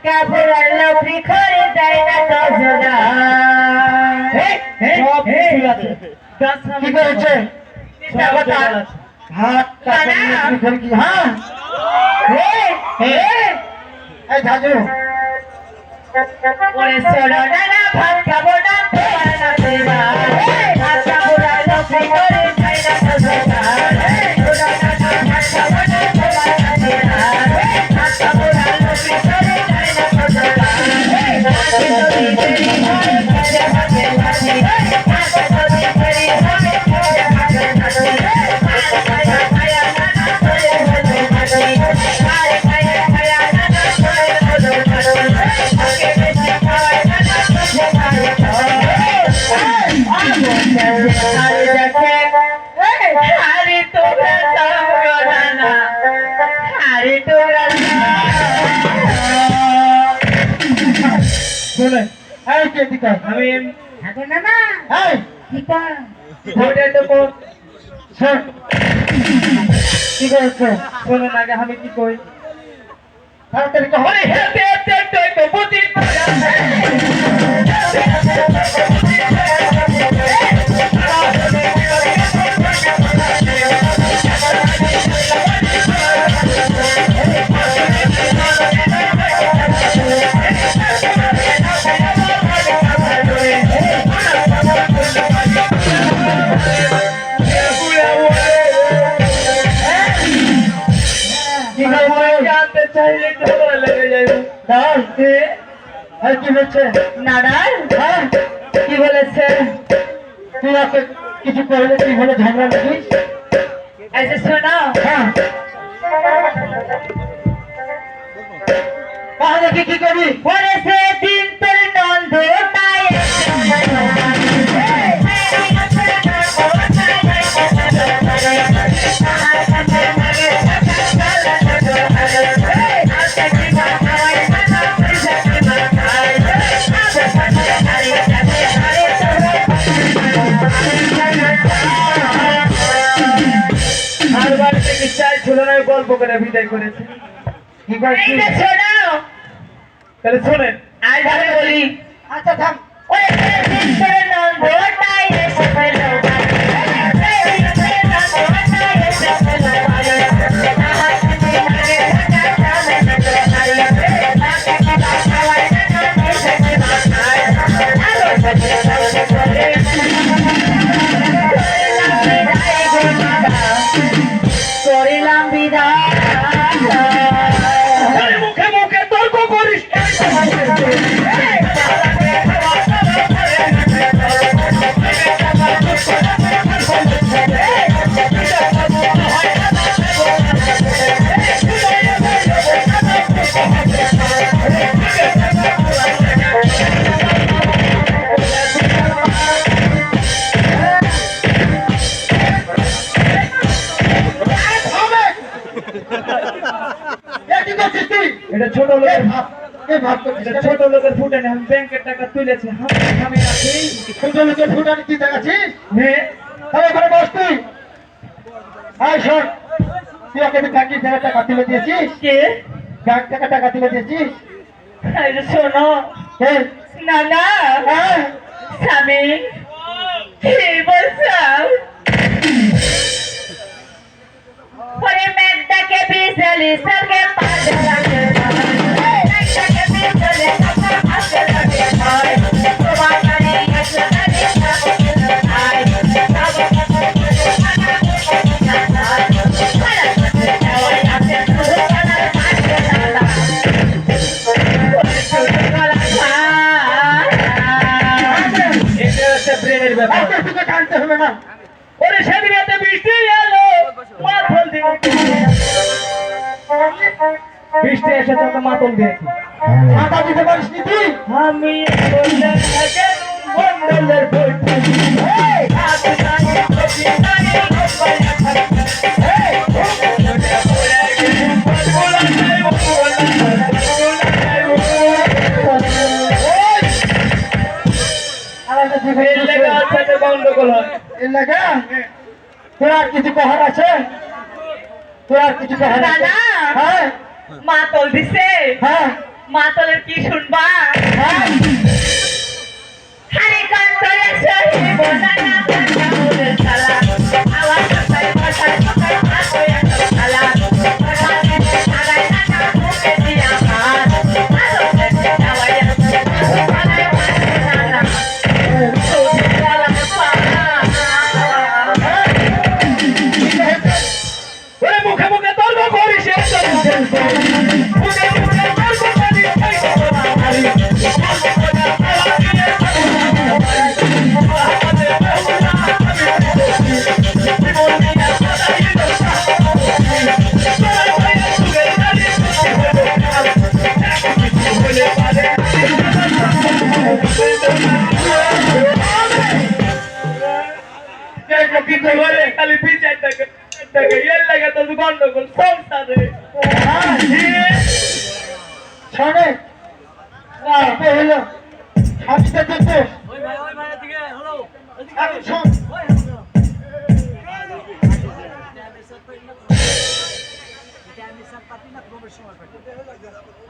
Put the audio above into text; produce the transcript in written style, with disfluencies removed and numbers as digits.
কাপুরার লক্ষ্মী করে দেয় না তো জোড়া। সব কিছু আছে। কি করেছে হাত হ্যাঁ এই ঝাজু ওরে সোনা না ভাত খাবো না তোমার না দেবা কাপুরার লক্ষ্মী করে দেয় না তো জোড়া। সোনা না ভাত খাবো না তোমার না দেবা কাপুরার লক্ষ্মী করে দেয় না তো জোড়া। শুনে এই কে দিকা আমি এখন না না এই কিটা ওটা তো কোন স্যার কি করছ শুনে না আগে আমি কি কই তাড়াতাড়ি কহ ওরে হেতে হেতে তো বুদ্ধি পড়া জানতে চাইলে তো লেগে যাবে। তাহলে আর কি হচ্ছে নানার হ্যাঁ কি বলেছে? তুই ওকে কিছু করলে তুই বলে ঝগড়া লাগিস এই যে শোনো হ্যাঁ তাহলে কি করবি বলেছে দিন তোর নন্দ তাই আর বাড়িতে কি চাই ছিল না গল্প করে বিদায় করেছে কি করছিস শোনো তাহলে শোনেন আজ আমি বলি আচ্ছা থাম বলেছে দিন তোর নন্দ তাই এসে ফেলো করিলাম বিদায় মুখে মুখে তর্ক করিস এটা ছোট লোকের ভাব এটা ছোট লোকের ফুটানি আমি ব্যাংকের টাকা তুলেছি আমি রাখি ছোট লোকের ফুটানি তুই দেখাচ্ছিস হ্যাঁ তাহলে এখানে বস তুই আয় শোন তুই ওকে ব্যাংকের থেকে টাকা তুলে দিয়েছিস কে ব্যাংক থেকে টাকা তুলে দিয়েছিস এই যে শোনো হ্যাঁ নানা হ্যাঁ স্বামী কি বলছো ওরে মেঘটাকে বিজলি সঙ্গে পাশে লাগে মেঘটাকে বিজলি সঙ্গে পাশে লাগে তোমার কানে এসে লাগে আই প্রেমের ব্যাপার তোকে টানতে হবে না ওরে সেদিন এত বৃষ্টি এলো মাথল দিয়ে বৃষ্টি এসে তোকে মাতল দিয়েছে মাথা দিতে পারিস নি তুই আমি বললাম আগে বন্ধলের বইটা এই হাত টানে কবি টানে গোপালা থাকে এই বলা যায় বলা গন্ডগোল হয় এলাকা তোর আর কিছু কহার আছে তোর আর কিছু কহার আছে দাদা হ্যাঁ মাতল দিছে হ্যাঁ মাতলের কি শুনবা হারি কান করে সহি বোনানা কামুরের সালা আওয়াজ করে ভাষায় ভাষায় আসো এত সালা ভাষায় আগায় না মুখে দিয়া ভাত আলো থেকে যাওয়াই আছে ভাষায় ভাষায় ওরে মুখে মুখে তর্ক করিস মুখে মুখে তর্ক খালি বিচার থাকে এর লাগে তো গন্ডগোল সংসারে শোনে হলো হাসতে দেখতে শোন